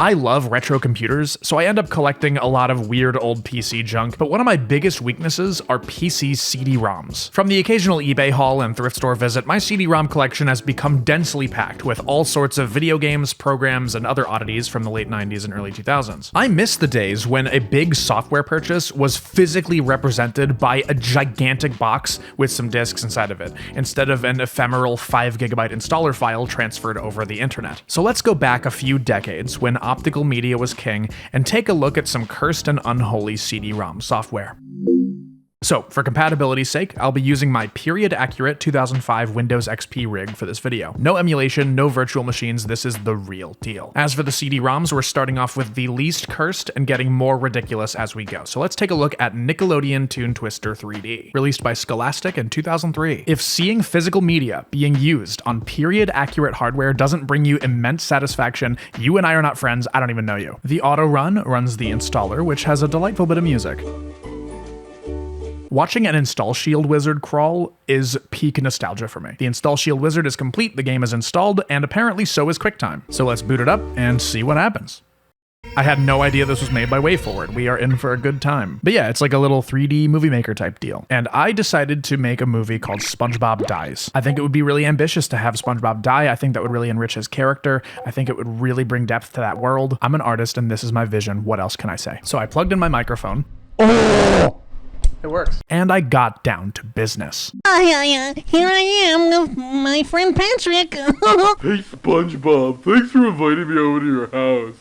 I love retro computers, so I end up collecting a lot of weird old PC junk, but one of my biggest weaknesses are PC CD-ROMs. From the occasional eBay haul and thrift store visit, my CD-ROM collection has become densely packed with all sorts of video games, programs, and other oddities from the late 90s and early 2000s. I miss the days when a big software purchase was physically represented by a gigantic box with some disks inside of it, instead of an ephemeral 5GB installer file transferred over the internet. So let's go back a few decades when optical media was king and take a look at some cursed and unholy CD-ROM software. So, for compatibility's sake, I'll be using my period-accurate 2005 Windows XP rig for this video. No emulation, no virtual machines, this is the real deal. As for the CD-ROMs, we're starting off with the least cursed and getting more ridiculous as we go. So let's take a look at Nickelodeon Toon Twister 3D, released by Scholastic in 2003. If seeing physical media being used on period-accurate hardware doesn't bring you immense satisfaction, you and I are not friends, I don't even know you. The auto run runs the installer, which has a delightful bit of music. Watching an install shield wizard crawl is peak nostalgia for me. The install shield wizard is complete, the game is installed, and apparently so is QuickTime. So let's boot it up and see what happens. I had no idea this was made by WayForward. We are in for a good time. But yeah, it's like a little 3D movie maker type deal. And I decided to make a movie called SpongeBob Dies. I think it would be really ambitious to have SpongeBob die. I think that would really enrich his character. I think it would really bring depth to that world. I'm an artist and this is my vision. What else can I say? So I plugged in my microphone. Oh! It works. And I got down to business. Here I am with my friend Patrick. Hey SpongeBob, thanks for inviting me over to your house.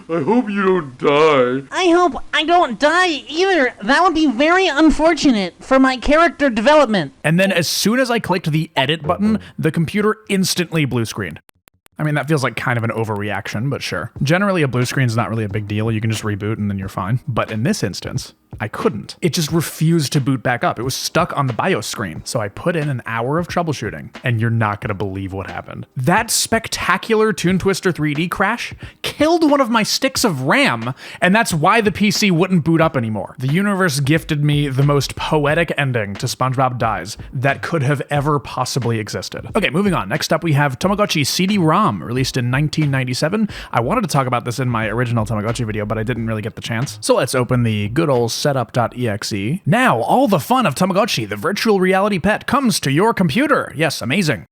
I hope you don't die. I hope I don't die either. That would be very unfortunate for my character development. And then as soon as I clicked the edit button, the computer instantly blue screened. I mean, that feels like kind of an overreaction, but sure. Generally, a blue screen is not really a big deal. You can just reboot and then you're fine. But in this instance, I couldn't. It just refused to boot back up. It was stuck on the BIOS screen. So I put in an hour of troubleshooting, and you're not gonna believe what happened. That spectacular Toon Twister 3D crash killed one of my sticks of RAM, and that's why the PC wouldn't boot up anymore. The universe gifted me the most poetic ending to SpongeBob Dies that could have ever possibly existed. Okay, moving on. Next up, we have Tamagotchi CD-ROM, released in 1997. I wanted to talk about this in my original Tamagotchi video, but I didn't really get the chance. So let's open the good old setup.exe. Now, all the fun of Tamagotchi, the virtual reality pet, comes to your computer. Yes, amazing.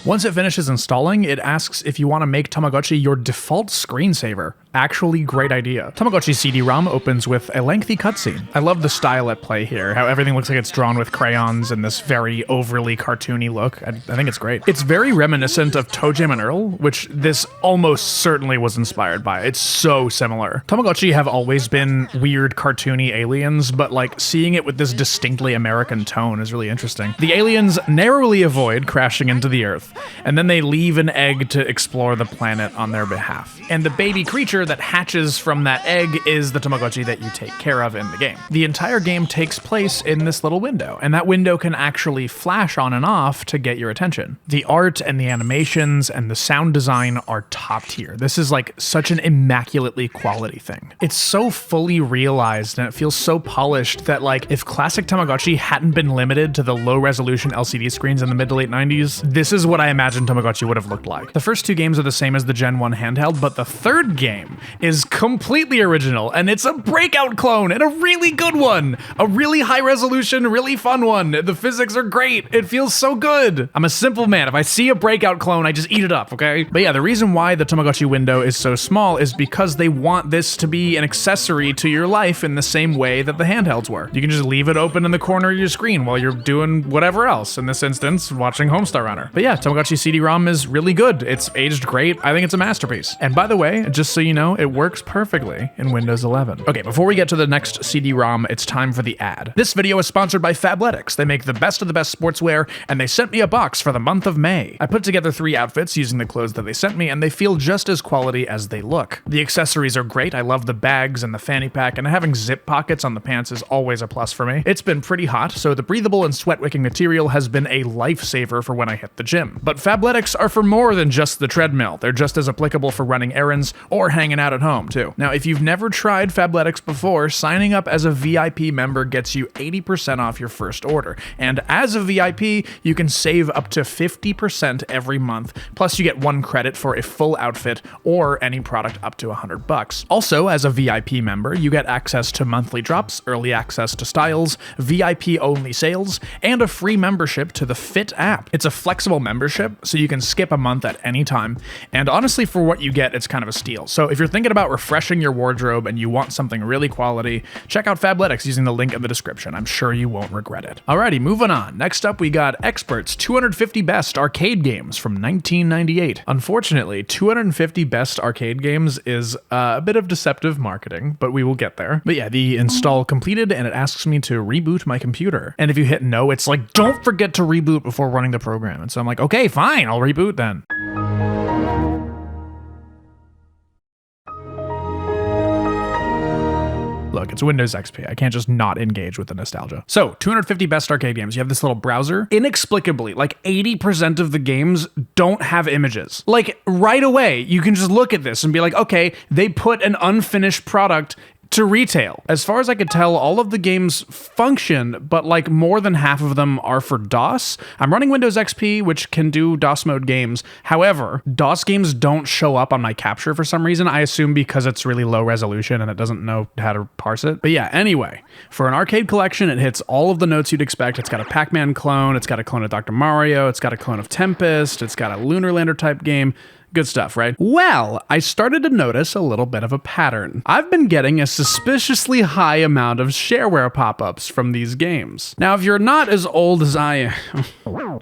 Once it finishes installing, it asks if you want to make Tamagotchi your default screensaver. Actually, great idea. Tamagotchi CD-ROM opens with a lengthy cutscene. I love the style at play here, how everything looks like it's drawn with crayons and this very overly cartoony look. I think it's great. It's very reminiscent of Toe Jam and Earl, which this almost certainly was inspired by. It's so similar. Tamagotchi have always been weird cartoony aliens, but like seeing it with this distinctly American tone is really interesting. The aliens narrowly avoid crashing into the Earth, and then they leave an egg to explore the planet on their behalf. And the baby creature that hatches from that egg is the Tamagotchi that you take care of in the game. The entire game takes place in this little window, and that window can actually flash on and off to get your attention. The art and the animations and the sound design are top tier. This is like such an immaculately quality thing. It's so fully realized and it feels so polished that like if classic Tamagotchi hadn't been limited to the low resolution LCD screens in the mid to late 90s, this is what I imagine Tamagotchi would have looked like. The first two games are the same as the Gen 1 handheld, but the third game is completely original, and it's a breakout clone, and a really good one! A really high resolution, really fun one. The physics are great. It feels so good. I'm a simple man. If I see a breakout clone, I just eat it up, okay? But yeah, the reason why the Tamagotchi window is so small is because they want this to be an accessory to your life in the same way that the handhelds were. You can just leave it open in the corner of your screen while you're doing whatever else, in this instance, watching Homestar Runner. But yeah, Tamagotchi CD-ROM is really good. It's aged great. I think it's a masterpiece. And by the way, just so you know, it works perfectly in Windows 11. Okay, before we get to the next CD-ROM, it's time for the ad. This video is sponsored by Fabletics. They make the best of the best sportswear, and they sent me a box for the month of May. I put together 3 outfits using the clothes that they sent me, and they feel just as quality as they look. The accessories are great. I love the bags and the fanny pack, and having zip pockets on the pants is always a plus for me. It's been pretty hot, so the breathable and sweat-wicking material has been a lifesaver for when I hit the gym. But Fabletics are for more than just the treadmill. They're just as applicable for running errands or hanging hanging out at home too. Now, if you've never tried Fabletics before, signing up as a VIP member gets you 80% off your first order. And as a VIP, you can save up to 50% every month. Plus you get 1 credit for a full outfit or any product up to $100. Also, as a VIP member, you get access to monthly drops, early access to styles, VIP only sales, and a free membership to the Fit app. It's a flexible membership, so you can skip a month at any time. And honestly, for what you get, it's kind of a steal. So if you're thinking about refreshing your wardrobe and you want something really quality, check out Fabletics using the link in the description. I'm sure you won't regret it. Alrighty, moving on. Next up, we got Experts 250 Best Arcade Games from 1998. Unfortunately, 250 Best Arcade Games is a bit of deceptive marketing, but we will get there. But yeah, the install completed and it asks me to reboot my computer. And if you hit no, it's like, don't forget to reboot before running the program. And so I'm like, okay, fine, I'll reboot then. Look, it's Windows XP. I can't just not engage with the nostalgia. So, 250 best arcade games. You have this little browser. Inexplicably, like 80% of the games don't have images. Like, right away, you can just look at this and be like, okay, they put an unfinished product to retail. As far as I could tell, all of the games function, but like more than half of them are for DOS. I'm running Windows XP, which can do DOS mode games. However, DOS games don't show up on my capture for some reason. I assume because it's really low resolution and it doesn't know how to parse it. But yeah, anyway, for an arcade collection, it hits all of the notes you'd expect. It's got a Pac-Man clone, it's got a clone of Dr. Mario, it's got a clone of Tempest, it's got a Lunar Lander type game. Good stuff, right? Well, I started to notice a little bit of a pattern. I've been getting a suspiciously high amount of shareware pop-ups from these games. Now, if you're not as old as I am,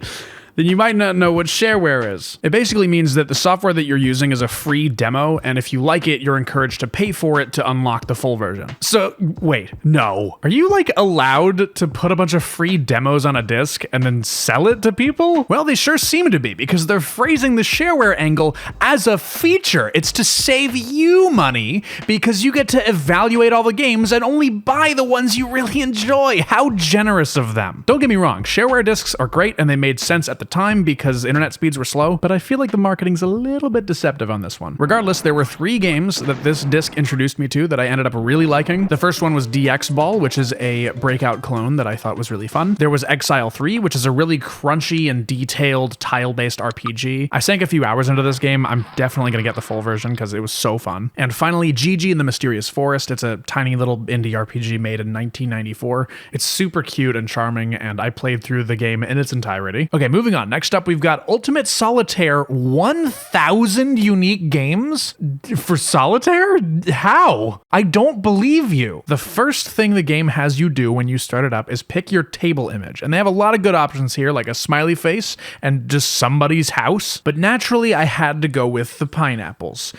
then you might not know what shareware is. It basically means that the software that you're using is a free demo, and if you like it, you're encouraged to pay for it to unlock the full version. So, wait, no. Are you like allowed to put a bunch of free demos on a disc and then sell it to people? Well, they sure seem to be, because they're phrasing the shareware angle as a feature. It's to save you money, because you get to evaluate all the games and only buy the ones you really enjoy. How generous of them. Don't get me wrong, shareware discs are great, and they made sense at the time because internet speeds were slow, but I feel like the marketing's a little bit deceptive on this one. Regardless, there were 3 games that this disc introduced me to that I ended up really liking. The first one was DX Ball, which is a Breakout clone that I thought was really fun. There was Exile 3, which is a really crunchy and detailed tile-based RPG. I sank a few hours into this game. I'm definitely gonna get the full version because it was so fun. And finally, Gigi and the Mysterious Forest. It's a tiny little indie RPG made in 1994. It's super cute and charming, and I played through the game in its entirety. Okay, moving on. Next up, we've got Ultimate Solitaire 1,000 unique games for Solitaire? How? I don't believe you. The first thing the game has you do when you start it up is pick your table image. And they have a lot of good options here, like a smiley face and just somebody's house. But naturally, I had to go with the pineapples.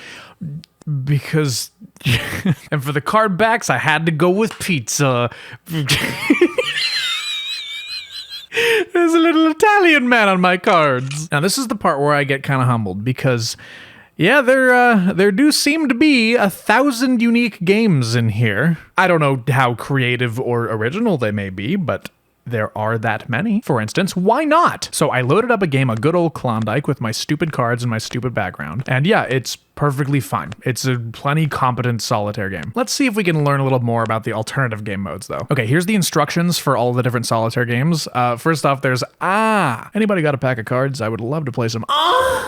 Because... and for the card backs, I had to go with pizza. There's a little Italian man on my cards. Now, this is the part where I get kind of humbled because, yeah, there do seem to be 1,000 unique games in here. I don't know how creative or original they may be, but there are that many. For instance, why not? So I loaded up a game, a good old Klondike, with my stupid cards and my stupid background. And yeah, it's perfectly fine. It's a plenty competent solitaire game. Let's see if we can learn a little more about the alternative game modes, though. Okay, here's the instructions for all the different solitaire games. First off, there's anybody got a pack of cards? I would love to play some.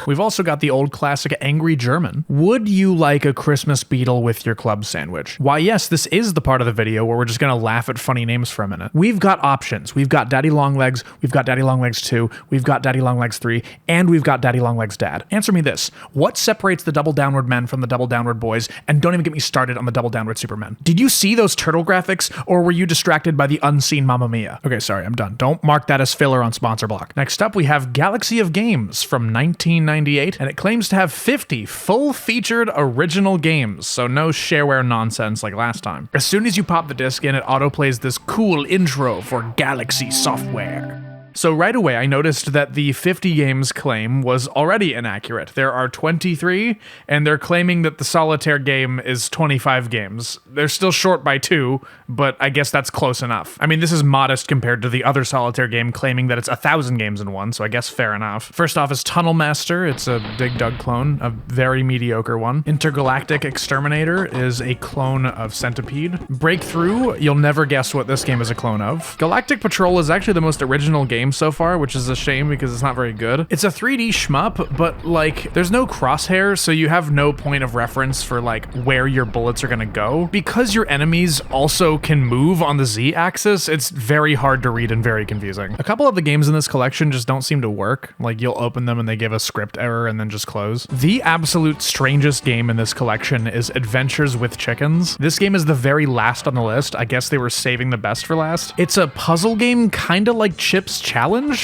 We've also got the old classic Angry German. Would you like a Christmas beetle with your club sandwich? Why, yes, this is the part of the video where we're just gonna laugh at funny names for a minute. We've got options. We've got Daddy Longlegs, we've got Daddy Longlegs 2, we've got Daddy Longlegs 3, and we've got Daddy Longlegs Dad. Answer me this. What separates the Double Downward Men from the Double Downward Boys? And don't even get me started on the Double Downward Supermen. Did you see those turtle graphics, or were you distracted by the unseen Mamma Mia? Okay, sorry, I'm done. Don't mark that as filler on sponsor block. Next up, we have Galaxy of Games from 1998, and it claims to have 50 full-featured original games, so no shareware nonsense like last time. As soon as you pop the disc in, it autoplays this cool intro for Galaxy software. So right away, I noticed that the 50 games claim was already inaccurate. There are 23, and they're claiming that the solitaire game is 25 games. They're still short by 2, but I guess that's close enough. I mean, this is modest compared to the other solitaire game claiming that it's 1,000 games in one, so I guess fair enough. First off is Tunnel Master. It's a Dig Dug clone, a very mediocre one. Intergalactic Exterminator is a clone of Centipede. Breakthrough, you'll never guess what this game is a clone of. Galactic Patrol is actually the most original game so far, which is a shame because it's not very good. It's a 3D shmup, but like, there's no crosshair, so you have no point of reference for like where your bullets are gonna go. Because your enemies also can move on the Z-axis, it's very hard to read and very confusing. A couple of the games in this collection just don't seem to work. Like, you'll open them and they give a script error and then just close. The absolute strangest game in this collection is Adventures with Chickens. This game is the very last on the list. I guess they were saving the best for last. It's a puzzle game kind of like Chip's Challenge,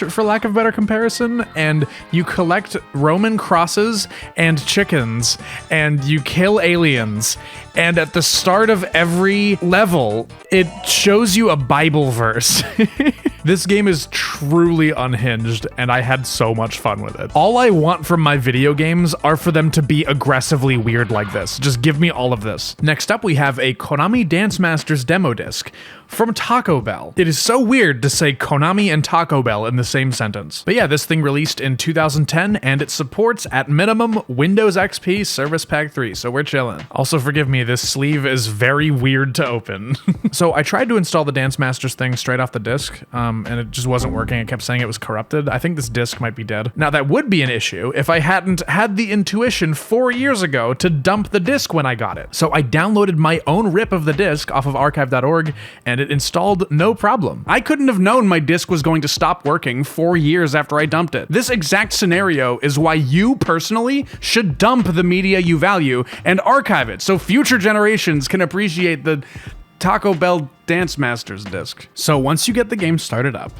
for lack of a better comparison, and you collect Roman crosses and chickens, and you kill aliens. And at the start of every level, it shows you a Bible verse. This game is truly unhinged, and I had so much fun with it. All I want from my video games are for them to be aggressively weird like this. Just give me all of this. Next up, we have a Konami Dance Masters demo disc from Taco Bell. It is so weird to say Konami and Taco Bell in the same sentence. But yeah, this thing released in 2010, and it supports, at minimum, Windows XP Service Pack 3, so we're chilling. Also, forgive me, this sleeve is very weird to open. So I tried to install the Dance Masters thing straight off the disc, and it just wasn't working. It kept saying it was corrupted. I think this disc might be dead. Now, that would be an issue if I hadn't had the intuition 4 years ago to dump the disc when I got it. So I downloaded my own rip of the disc off of archive.org, and it installed no problem. I couldn't have known my disc was going to stop working 4 years after I dumped it. This exact scenario is why you personally should dump the media you value and archive it so future generations can appreciate the Taco Bell Dance Masters disc. So once you get the game started up,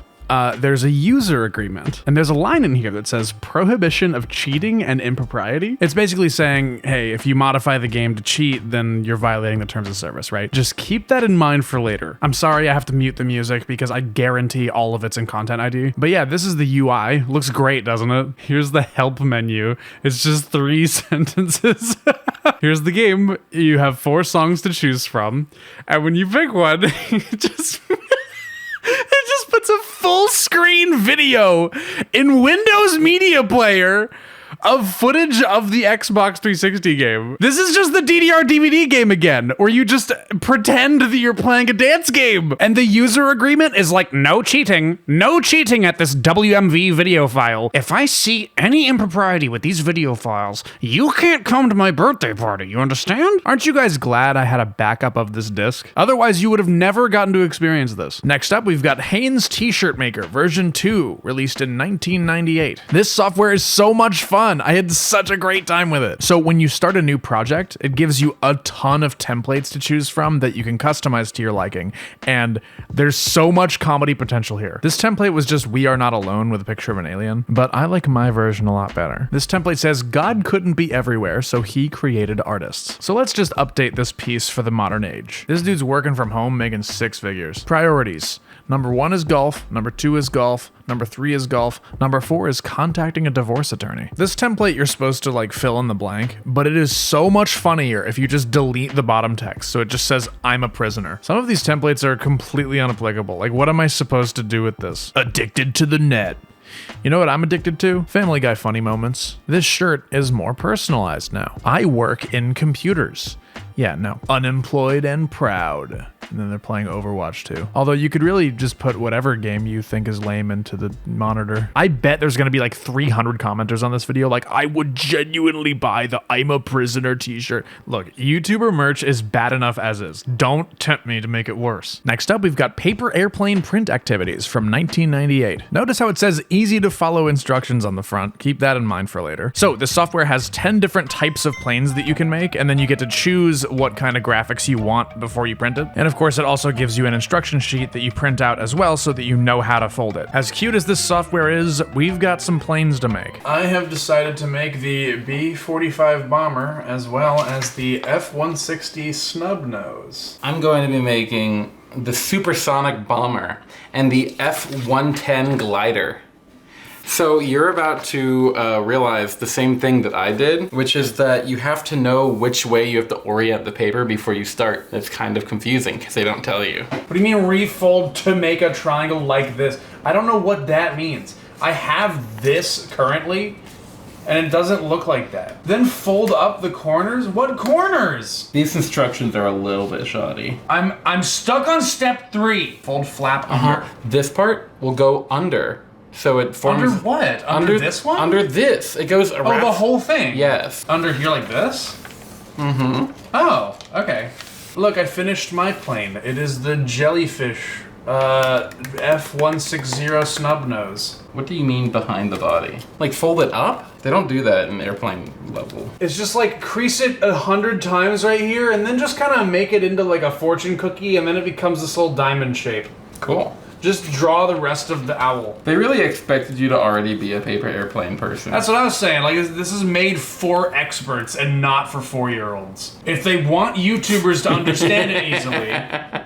there's a user agreement, and there's a line in here that says prohibition of cheating and impropriety. It's basically saying, hey, if you modify the game to cheat, then you're violating the terms of service, right? Just keep that in mind for later. I'm sorry I have to mute the music because I guarantee all of it's in Content ID. But yeah, this is the UI. Looks great, doesn't it? Here's the help menu. It's just 3 sentences. Here's the game. You have 4 songs to choose from, and when you pick one, it just puts a full screen video in Windows Media Player of footage of the Xbox 360 game. This is just the DDR DVD game again, where you just pretend that you're playing a dance game. And the user agreement is like, no cheating at this WMV video file. If I see any impropriety with these video files, you can't come to my birthday party, you understand? Aren't you guys glad I had a backup of this disc? Otherwise, you would have never gotten to experience this. Next up, we've got Hanes T-Shirt Maker version 2, released in 1998. This software is so much fun. I had such a great time with it. So when you start a new project, it gives you a ton of templates to choose from that you can customize to your liking. And there's so much comedy potential here. This template was just "We Are Not Alone" with a picture of an alien, but I like my version a lot better. This template says God couldn't be everywhere, so he created artists. So let's just update this piece for the modern age. This dude's working from home making 6 figures. Priorities. Number 1 is golf, number 2 is golf, number 3 is golf, number 4 is contacting a divorce attorney. This template you're supposed to like fill in the blank, but it is so much funnier if you just delete the bottom text, so it just says "I'm a prisoner." Some of these templates are completely unapplicable. Like, what am I supposed to do with this? Addicted to the net. You know what I'm addicted to? Family Guy funny moments. This shirt is more personalized now. I work in computers. Yeah, no. Unemployed and proud. And then they're playing Overwatch 2. Although you could really just put whatever game you think is lame into the monitor. I bet there's gonna be like 300 commenters on this video like, I would genuinely buy the "I'm a prisoner" t-shirt. Look, YouTuber merch is bad enough as is. Don't tempt me to make it worse. Next up, we've got Paper Airplane Print Activities from 1998. Notice how it says easy to follow instructions on the front. Keep that in mind for later. So this software has 10 different types of planes that you can make, and then you get to choose what kind of graphics you want before you print it. And of course, it also gives you an instruction sheet that you print out as well so that you know how to fold it. As cute as this software is, we've got some planes to make. I have decided to make the B-45 bomber as well as the F-160 snub nose. I'm going to be making the supersonic bomber, and the F-110 glider. So you're about to realize the same thing that I did, which is that you have to know which way you have to orient the paper before you start. It's kind of confusing because they don't tell you. What do you mean refold to make a triangle like this? I don't know what that means. I have this currently, and it doesn't look like that. Then fold up the corners? What corners? These instructions are a little bit shoddy. I'm stuck on step 3. Fold flap under. This part will go under. So it forms... Under what? Under this one? Under this. It goes around... Oh, the whole thing? Yes. Under here like this? Mm-hmm. Oh, okay. Look, I finished my plane. It is the jellyfish F-160 snub nose. What do you mean behind the body? Like fold it up? They don't do that in airplane level. It's just like crease it 100 times right here and then just kind of make it into like a fortune cookie and then it becomes this little diamond shape. Cool. Just draw the rest of the owl. They really expected you to already be a paper airplane person. That's what I was saying. Like, this is made for experts and not for 4-year-olds. If they want YouTubers to understand it easily,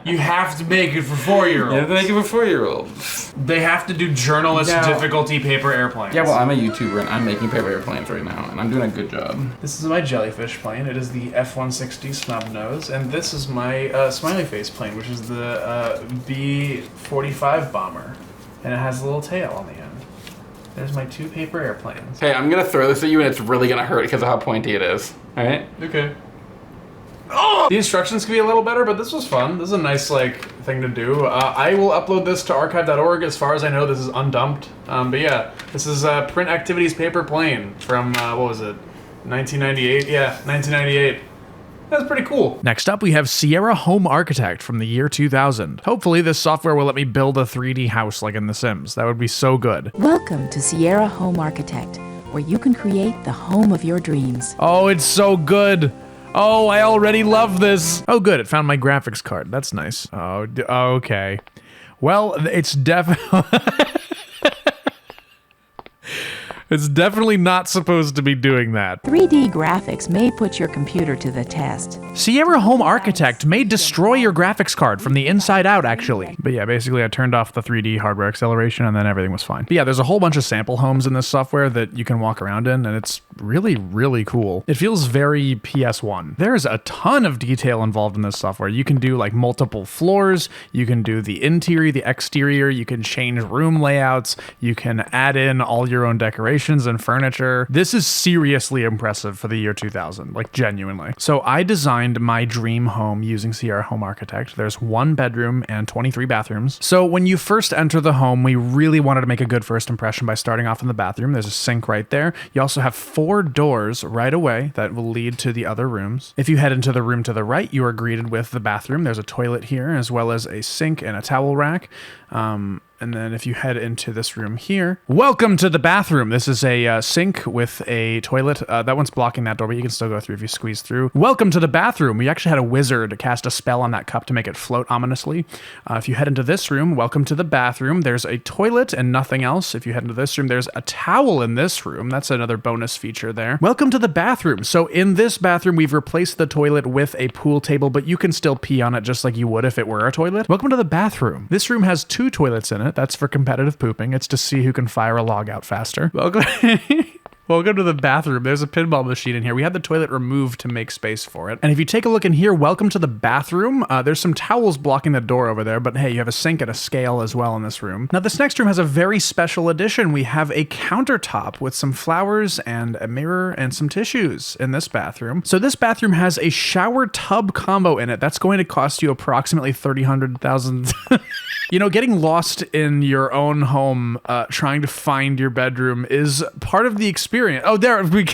you have to make it for 4-year-olds. You have to make it for 4-year-olds. They have to do journalist difficulty paper airplanes. Yeah, well, I'm a YouTuber and I'm making paper airplanes right now, and I'm doing a good job. This is my jellyfish plane. It is the F-160 snub nose, and this is my smiley face plane, which is the B-45 bomber, and it has a little tail on the end. There's my 2 paper airplanes. Hey, I'm gonna throw this at you and it's really gonna hurt because of how pointy it is. Alright? Okay. Oh! The instructions could be a little better, but this was fun. This is a nice, like, thing to do. I will upload this to archive.org. As far as I know, this is undumped. But yeah, this is Print Activities Paper Plane from, what was it? 1998? Yeah, 1998. That's pretty cool. Next up, we have Sierra Home Architect from the year 2000. Hopefully, this software will let me build a 3D house like in The Sims. That would be so good. Welcome to Sierra Home Architect, where you can create the home of your dreams. Oh, it's so good. Oh, I already love this. Oh, good. It found my graphics card. That's nice. Oh, okay. Well, it's definitely... It's definitely not supposed to be doing that. 3D graphics may put your computer to the test. Sierra Home Architect may destroy your graphics card from the inside out, actually. But yeah, basically I turned off the 3D hardware acceleration and then everything was fine. But yeah, there's a whole bunch of sample homes in this software that you can walk around in, and it's really, really cool. It feels very PS1. There's a ton of detail involved in this software. You can do like multiple floors, you can do the interior, the exterior, you can change room layouts, you can add in all your own decorations and furniture. This is seriously impressive for the year 2000, like genuinely. So I designed my dream home using Sierra Home Architect. There's 1 bedroom and 23 bathrooms. So when you first enter the home, we really wanted to make a good first impression by starting off in the bathroom. There's a sink right there. You also have 4 doors right away that will lead to the other rooms. If you head into the room to the right, you are greeted with the bathroom. There's a toilet here, as well as a sink and a towel rack. And then if you head into this room here, welcome to the bathroom. This is a sink with a toilet. That one's blocking that door, but you can still go through if you squeeze through. Welcome to the bathroom. We actually had a wizard cast a spell on that cup to make it float ominously. If you head into this room, welcome to the bathroom. There's a toilet and nothing else. If you head into this room, there's a towel in this room. That's another bonus feature there. Welcome to the bathroom. So in this bathroom, we've replaced the toilet with a pool table, but you can still pee on it just like you would if it were a toilet. Welcome to the bathroom. This room has 2 toilets in it. That's for competitive pooping. It's to see who can fire a log out faster. Welcome. Welcome to the bathroom. There's a pinball machine in here. We had the toilet removed to make space for it. And if you take a look in here, welcome to the bathroom. There's some towels blocking the door over there, but hey, you have a sink and a scale as well in this room. Now, this next room has a very special addition. We have a countertop with some flowers and a mirror and some tissues in this bathroom. So this bathroom has a shower tub combo in it. That's going to cost you approximately $300,000. You know, getting lost in your own home, trying to find your bedroom is part of the experience. Oh, there we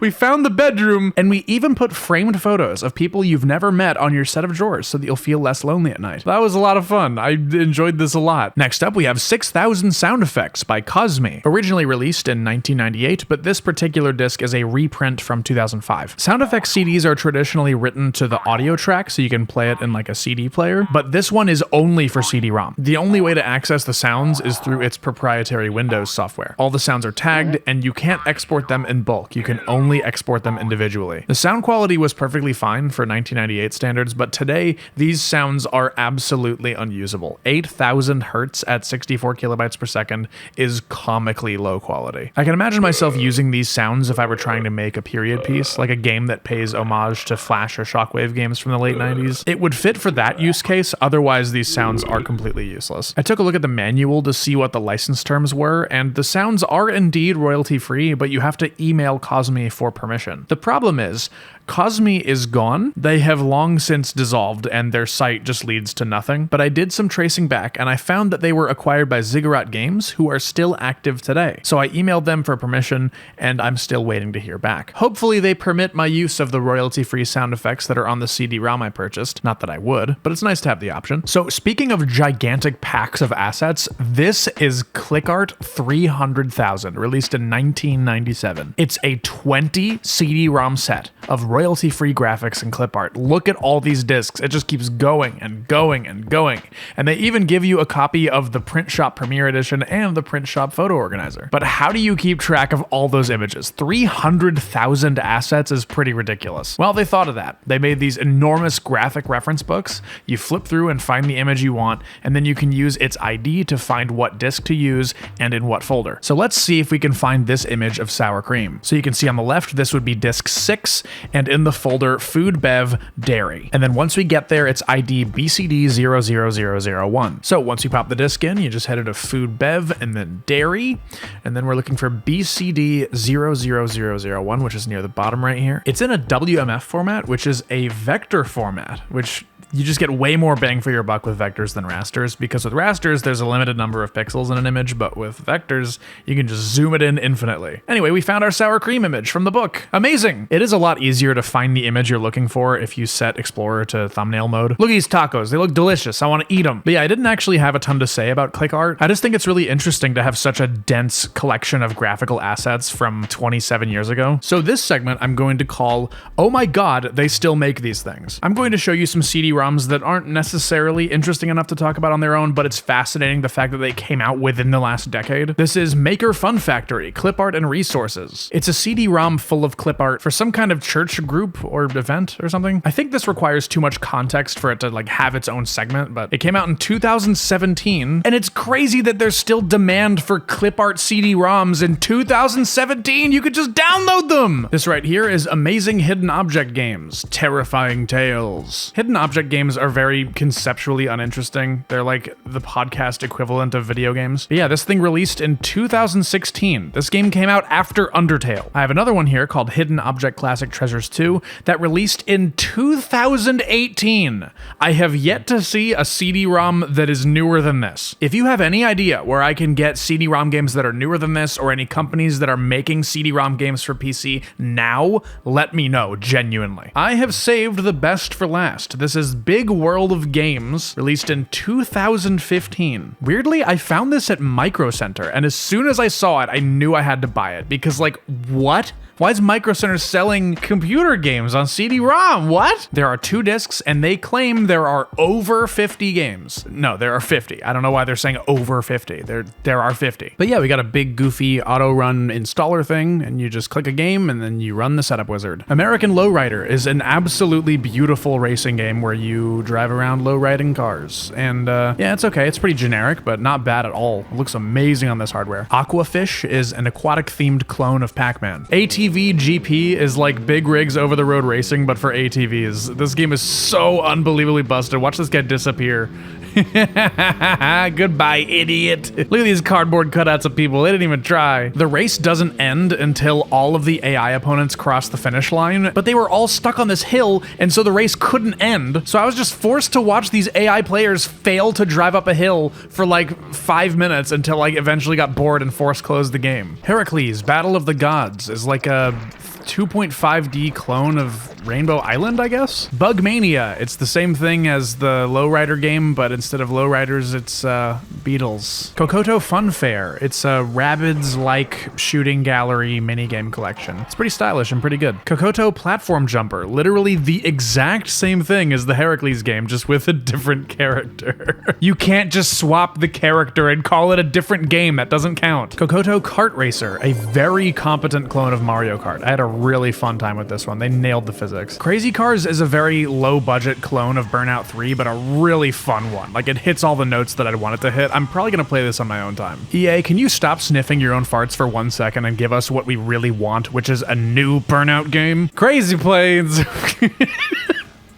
we found the bedroom, and we even put framed photos of people you've never met on your set of drawers so that you'll feel less lonely at night. That was a lot of fun. I enjoyed this a lot. Next up, we have 6,000 Sound Effects by Cosmi. Originally released in 1998, but this particular disc is a reprint from 2005. Sound effects CDs are traditionally written to the audio track so you can play it in like a CD player, but this one is only for CD-ROM. The only way to access the sounds is through its proprietary Windows software. All the sounds are tagged, and you can't export them in bulk. You can only only export them individually. The sound quality was perfectly fine for 1998 standards, but today these sounds are absolutely unusable. 8,000 hertz at 64 kilobytes per second is comically low quality. I can imagine myself using these sounds if I were trying to make a period piece, like a game that pays homage to Flash or Shockwave games from the late 90s. It would fit for that use case, otherwise these sounds are completely useless. I took a look at the manual to see what the license terms were, and the sounds are indeed royalty-free, but you have to email Cosmi for permission. The problem is, Cosmi is gone. They have long since dissolved and their site just leads to nothing. But I did some tracing back and I found that they were acquired by Ziggurat Games, who are still active today. So I emailed them for permission and I'm still waiting to hear back. Hopefully they permit my use of the royalty-free sound effects that are on the CD-ROM I purchased. Not that I would, but it's nice to have the option. So speaking of gigantic packs of assets, this is clickart 300,000, released in 1997. It's a 20 CD-ROM set of royalty-free graphics and clip art. Look at all these discs. It just keeps going and going and going. And they even give you a copy of the Print Shop Premiere Edition and the Print Shop Photo Organizer. But how do you keep track of all those images? 300,000 assets is pretty ridiculous. Well, they thought of that. They made these enormous graphic reference books. You flip through and find the image you want, and then you can use its ID to find what disk to use and in what folder. So let's see if we can find this image of sour cream. So you can see on the left, this would be disk 6, and in the folder food, bev, dairy. And then once we get there, it's ID BCD00001. So once you pop the disk in, you just head to food, bev, and then dairy. And then we're looking for BCD00001, which is near the bottom right here. It's in a WMF format, which is a vector format, which you just get way more bang for your buck with vectors than rasters, because with rasters, there's a limited number of pixels in an image, but with vectors, you can just zoom it in infinitely. Anyway, we found our sour cream image from the book. Amazing! It is a lot easier to find the image you're looking for if you set Explorer to thumbnail mode. Look at these tacos. They look delicious. I want to eat them. But yeah, I didn't actually have a ton to say about click art. I just think it's really interesting to have such a dense collection of graphical assets from 27 years ago. So this segment I'm going to call, Oh My God, They Still Make These Things. I'm going to show you some CD-ROMs that aren't necessarily interesting enough to talk about on their own, but it's fascinating the fact that they came out within the last decade. This is Maker Fun Factory, Clip Art and Resources. It's a CD-ROM full of clip art for some kind of church group or event or something. I think this requires too much context for it to like have its own segment, but it came out in 2017, and it's crazy that there's still demand for clip art CD-ROMs in 2017. You could just download them. This right here is Amazing Hidden Object Games, Terrifying Tales. Hidden Object games are very conceptually uninteresting. They're like the podcast equivalent of video games. But yeah, this thing released in 2016. This game came out after Undertale. I have another one here called Hidden Object Classic Treasures 2 that released in 2018. I have yet to see a CD-ROM that is newer than this. If you have any idea where I can get CD-ROM games that are newer than this, or any companies that are making CD-ROM games for PC now, let me know, genuinely. I have saved the best for last. This is Big World of Games, released in 2015. Weirdly, I found this at Micro Center, and as soon as I saw it, I knew I had to buy it, because like, what? Why is Micro Center selling computer games on CD-ROM? What? There are 2 discs, and they claim there are over 50 games. No, there are 50. I don't know why they're saying over 50. There are 50. But yeah, we got a big goofy auto-run installer thing, and you just click a game, and then you run the setup wizard. American Lowrider is an absolutely beautiful racing game where you drive around low-riding cars. And yeah, it's okay. It's pretty generic, but not bad at all. It looks amazing on this hardware. Aquafish is an aquatic-themed clone of Pac-Man. ATV GP is like Big Rigs Over the Road Racing, but for ATVs. This game is so unbelievably busted. Watch this guy disappear. Goodbye, idiot. Look at these cardboard cutouts of people. They didn't even try. The race doesn't end until all of the AI opponents cross the finish line, but they were all stuck on this hill, and so the race couldn't end. So I was just forced to watch these AI players fail to drive up a hill for like 5 minutes until I eventually got bored and force closed the game. Heracles, Battle of the Gods is like a 2.5D clone of Rainbow Island, I guess? Bugmania, it's the same thing as the Lowrider game, but instead of Lowriders, it's Beatles. Kokoto Fun Fair, it's a Rabbids-like shooting gallery minigame collection. It's pretty stylish and pretty good. Kokoto Platform Jumper, literally the exact same thing as the Heracles game, just with a different character. You can't just swap the character and call it a different game, that doesn't count. Kokoto Kart Racer, a very competent clone of Mario Kart. I had a really fun time with this one. They nailed the physics. Crazy Cars is a very low budget clone of Burnout 3, but a really fun one. Like, it hits all the notes that I'd want it to hit. I'm probably gonna play this on my own time. EA, can you stop sniffing your own farts for 1 second and give us what we really want, which is a new Burnout game? Crazy Planes!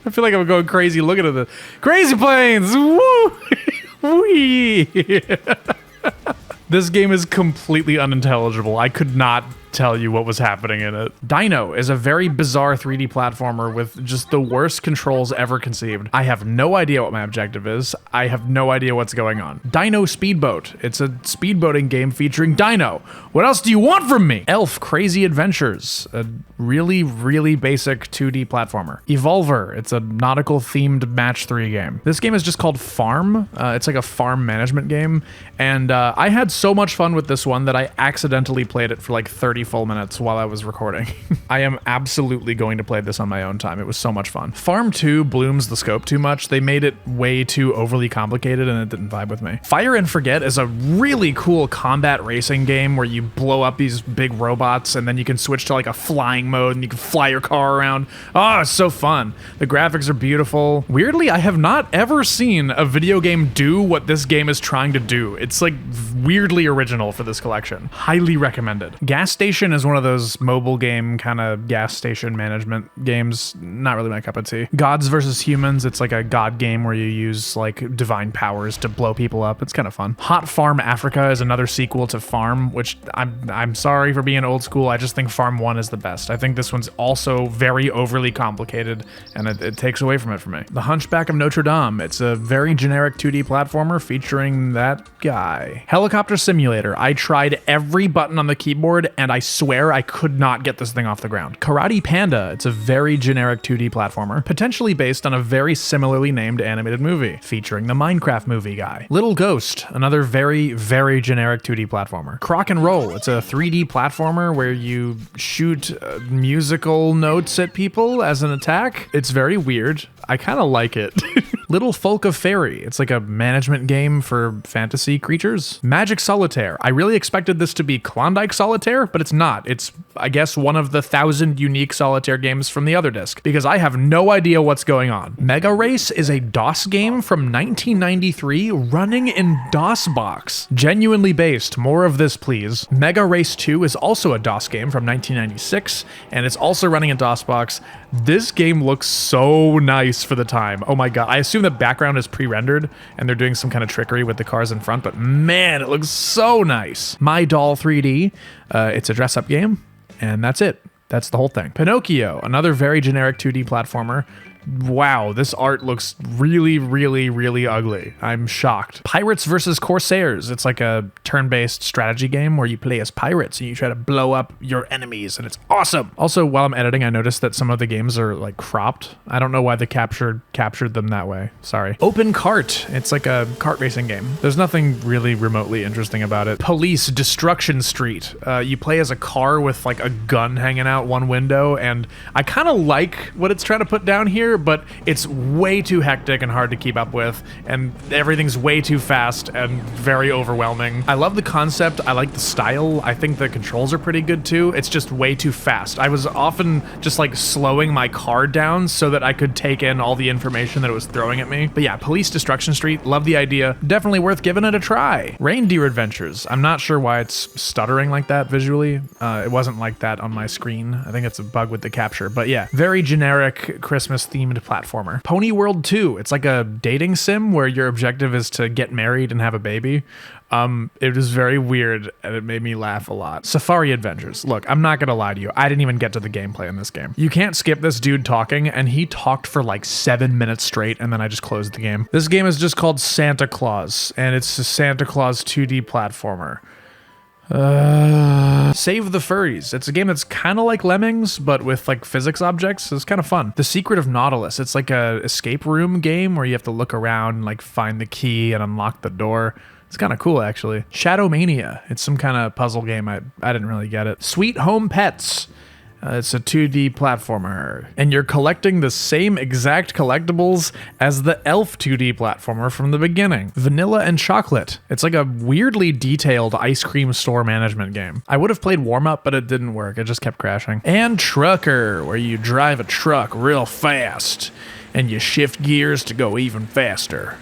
I feel like I'm going crazy looking at the Crazy Planes! Woo! Wee! This game is completely unintelligible. I could not tell you what was happening in it. Dino is a very bizarre 3D platformer with just the worst controls ever conceived. I have no idea what my objective is. I have no idea what's going on. Dino Speedboat. It's a speedboating game featuring Dino. What else do you want from me? Elf Crazy Adventures. A really, really basic 2D platformer. Evolver. It's a nautical themed match 3 game. This game is just called Farm. It's like a farm management game. And I had so much fun with this one that I accidentally played it for like 30 full minutes while I was recording. I am absolutely going to play this on my own time. It was so much fun. Farm 2 blooms the scope too much. They made it way too overly complicated and it didn't vibe with me. Fire and Forget is a really cool combat racing game where you blow up these big robots and then you can switch to like a flying mode and you can fly your car around. Oh, it's so fun. The graphics are beautiful. Weirdly, I have not ever seen a video game do what this game is trying to do. It's like weirdly original for this collection. Highly recommended. Gas Station is one of those mobile game kind of gas station management games. Not really my cup of tea. Gods vs. Humans. It's like a god game where you use like divine powers to blow people up. It's kind of fun. Hot Farm Africa is another sequel to Farm, which I'm sorry for being old school. I just think Farm 1 is the best. I think this one's also very overly complicated and it takes away from it for me. The Hunchback of Notre Dame. It's a very generic 2D platformer featuring that guy. Helicopter Simulator. I tried every button on the keyboard and I swear I could not get this thing off the ground. Karate Panda. It's a very generic 2D platformer, potentially based on a very similarly named animated movie, featuring the Minecraft movie guy. Little Ghost. Another very, very generic 2D platformer. Crock and Roll. It's a 3D platformer where you shoot musical notes at people as an attack. It's very weird. I kind of like it. Little Folk of Fairy. It's like a management game for fantasy creatures. Magic Solitaire. I really expected this to be Klondike Solitaire, but it's not. It's, I guess, one of the 1,000 unique solitaire games from the other disc, because I have no idea what's going on. Mega Race is a DOS game from 1993 running in DOSBox. Genuinely based. More of this, please. Mega Race 2 is also a DOS game from 1996, and it's also running in DOSBox. This game looks so nice for the time. Oh my god. I assume the background is pre-rendered and they're doing some kind of trickery with the cars in front, but man, it looks so nice. My Doll 3D. It's a dress-up game, and that's it. That's the whole thing. Pinocchio, another very generic 2D platformer. Wow, this art looks really, really, really ugly. I'm shocked. Pirates vs. Corsairs. It's like a turn-based strategy game where you play as pirates and you try to blow up your enemies, and it's awesome. Also, while I'm editing, I noticed that some of the games are like cropped. I don't know why they captured them that way. Sorry. Open Cart. It's like a kart racing game. There's nothing really remotely interesting about it. Police Destruction Street. You play as a car with like a gun hanging out one window, and I kind of like what it's trying to put down here, but it's way too hectic and hard to keep up with, and everything's way too fast and very overwhelming. I love the concept. I like the style. I think the controls are pretty good too. It's just way too fast. I was often just like slowing my car down so that I could take in all the information that it was throwing at me. But yeah, Police Destruction Street, love the idea. Definitely worth giving it a try. Reindeer Adventures. I'm not sure why it's stuttering like that visually. It wasn't like that on my screen. I think it's a bug with the capture. But yeah, very generic Christmas themed platformer. Pony World 2. It's like a dating sim where your objective is to get married and have a baby. It was very weird and it made me laugh a lot. Safari Adventures. Look, I'm not gonna lie to you. I didn't even get to the gameplay in this game. You can't skip this dude talking, and he talked for like 7 minutes straight, and then I just closed the game. This game is just called Santa Claus, and it's a Santa Claus 2D platformer. Save the Furries. It's a game that's kind of like Lemmings, but with like physics objects. It's kind of fun. The Secret of Nautilus. It's like a escape room game where you have to look around and like find the key and unlock the door. It's kind of cool, actually. Shadow Mania. It's some kind of puzzle game. I didn't really get it. Sweet Home Pets. It's a 2D platformer. And you're collecting the same exact collectibles as the Elf 2D platformer from the beginning. Vanilla and chocolate. It's like a weirdly detailed ice cream store management game. I would have played warm up, but it didn't work. It just kept crashing. And Trucker, where you drive a truck real fast and you shift gears to go even faster.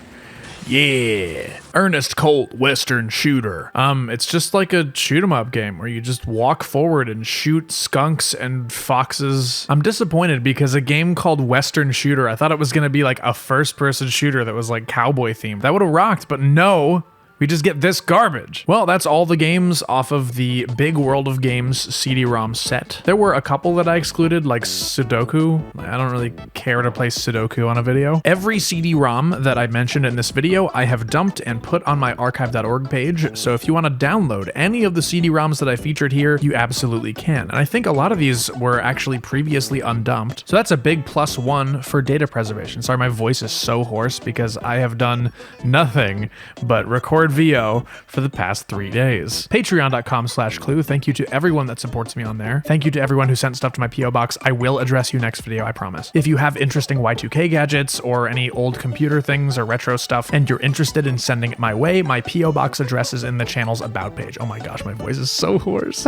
Yeah. Ernest Colt Western Shooter. It's just like a shoot 'em up game where you just walk forward and shoot skunks and foxes. I'm disappointed because a game called Western Shooter, I thought it was gonna be like a first-person shooter that was like cowboy themed. That would have rocked, but no. We just get this garbage. Well, that's all the games off of the Big World of Games CD-ROM set. There were a couple that I excluded, like Sudoku. I don't really care to play Sudoku on a video. Every CD-ROM that I mentioned in this video, I have dumped and put on my archive.org page, so if you want to download any of the CD-ROMs that I featured here, you absolutely can. And I think a lot of these were actually previously undumped, so that's a big +1 for data preservation. Sorry, my voice is so hoarse because I have done nothing but record VO for the past 3 days. Patreon.com/clue. Thank you to everyone that supports me on there. Thank you to everyone who sent stuff to my PO box. I will address you next video, I promise. If you have interesting Y2K gadgets or any old computer things or retro stuff and you're interested in sending it my way, my PO box address is in the channel's about page. Oh my gosh, my voice is so hoarse.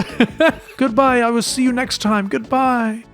Goodbye, I will see you next time. Goodbye.